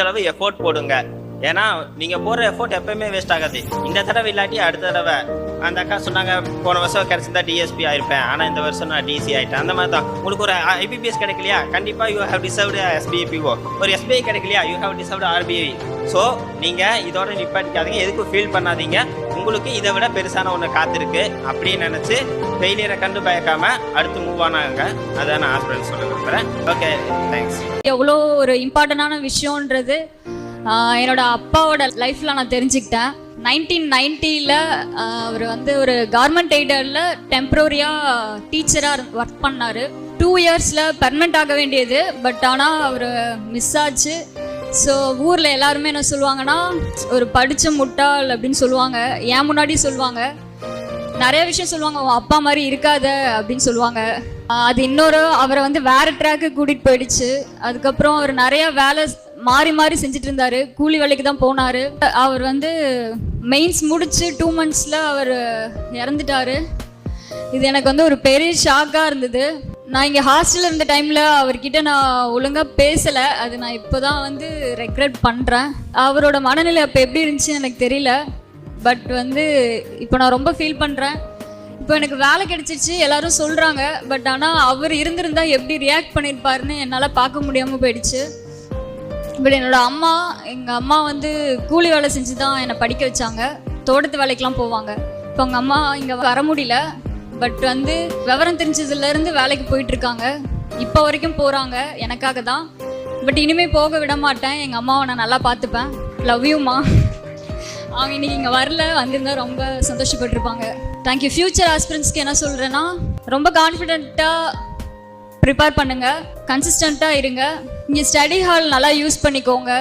அளவு எஃபோர்ட் போடுங்க. ஏன்னா நீங்க போடுற எஃபோர்ட் எப்பயுமே வேஸ்ட் ஆகாது. இந்த தடவை இல்லாட்டி அடுத்த தடவை. அந்த அக்கா சொன்னாங்க போன வருஷம் கிடைச்சிருந்தா டிஎஸ்பி ஆயிருப்பேன், ஆனா இந்த வருஷம் நான் டிசி ஆயிட்டேன். அந்த மாதிரி தான் உங்களுக்கு ஒரு ஐபிபிஎஸ் கிடைக்கலையா, கண்டிப்பா யூ ஹேவ் டிசர்வ்டு எஸ்பிபிஓ. ஒரு எஸ்பிஐ கிடைக்கலையா, you have deserved RBI. So நீங்க இதோட நிப்பாட்டிக்காதீங்க, எதுக்கும் ஃபீல் பண்ணாதீங்க. உங்களுக்கு இதை விட பெருசான ஒன்று காத்திருக்கு அப்படின்னு நினைச்சு ஃபெயிலியரை கண்டு பயக்காம அடுத்து மூவ் ஆனாங்க. அதான் நான் ஆஸ்பிரன்ட் சொல்ல விரும்புறேன். Okay, thanks. எவ்வளோ ஒரு இம்பார்ட்டண்டான விஷயன்றது என்னோட அப்பாவோட லைஃப்ல நான் தெரிஞ்சுக்கிட்டேன். 1990 அவர் வந்து ஒரு கவர்மெண்ட் எய்டரில் டெம்பரரியாக டீச்சராக ஒர்க் பண்ணார். 2 இயர்ஸில் பெர்மனெண்ட் ஆக வேண்டியது, பட் ஆனால் அவர் மிஸ் ஆச்சு. ஸோ ஊரில் எல்லாருமே என்ன சொல்லுவாங்கன்னா, ஒரு படித்த முட்டாள் அப்படின்னு சொல்லுவாங்க. ஏன் முன்னாடி சொல்லுவாங்க, நிறைய விஷயம் சொல்லுவாங்க, உன் அப்பா மாதிரி இருக்காத அப்படின்னு சொல்லுவாங்க. அது இன்னொரு அவரை வந்து வேற ட்ராக்கு கூட்டிகிட்டு போயிடுச்சு. அதுக்கப்புறம் அவர் நிறைய வேலை மாறி மாறி செஞ்சுட்டு இருந்தாரு. கூலி வேலைக்கு தான் போனாரு. அவர் வந்து மெயின்ஸ் முடிச்சு 2 monthsல அவர் இறந்துட்டாரு. இது எனக்கு வந்து ஒரு பெரிய ஷாக்காக இருந்தது. நான் இங்கே ஹாஸ்டலில் இருந்த டைமில் அவர்கிட்ட நான் ஒழுங்காக பேசலை. அது நான் இப்போ தான் வந்து ரெக்ரெட் பண்ணுறேன். அவரோட மனநிலை அப்போ எப்படி இருந்துச்சுன்னு எனக்கு தெரியல. பட் வந்து இப்போ நான் ரொம்ப ஃபீல் பண்ணுறேன். இப்போ எனக்கு வேலை கிடைச்சிருச்சு எல்லாரும் சொல்கிறாங்க, பட் ஆனால் அவர் இருந்திருந்தா எப்படி ரியாக்ட் பண்ணியிருப்பாருன்னு என்னால் பார்க்க முடியாமல் போயிடுச்சு. பட் எங்கள் அம்மா வந்து கூலி வேலை செஞ்சு தான் என்னை படிக்க வச்சாங்க. தோட்டத்து வேலைக்கெலாம் போவாங்க. இப்போ அவங்க அம்மா இங்கே வர முடியல. பட் வந்து விவரம் தெரிஞ்சதுலேருந்து வேலைக்கு போயிட்டுருக்காங்க. இப்போ வரைக்கும் போகிறாங்க எனக்காக தான். பட் இனிமேல் போக விட மாட்டேன். எங்கள் அம்மாவை நான் நல்லா பார்த்துப்பேன். லவ் யூம்மா. அவங்க இன்றைக்கி இங்கே வரல, வந்திருந்தால் ரொம்ப சந்தோஷப்பட்டிருப்பாங்க. தேங்க்யூ. ஃப்யூச்சர் ஆஸ்பிரன்ஸ்க்கு என்ன சொல்கிறேன்னா, ரொம்ப கான்ஃபிடென்ட்டாக ப்ரிப்பேர் பண்ணுங்கள், கன்சிஸ்டண்ட்டாக இருங்க. இங்கே ஸ்டடி ஹால் நல்லா யூஸ் பண்ணிக்கோங்க.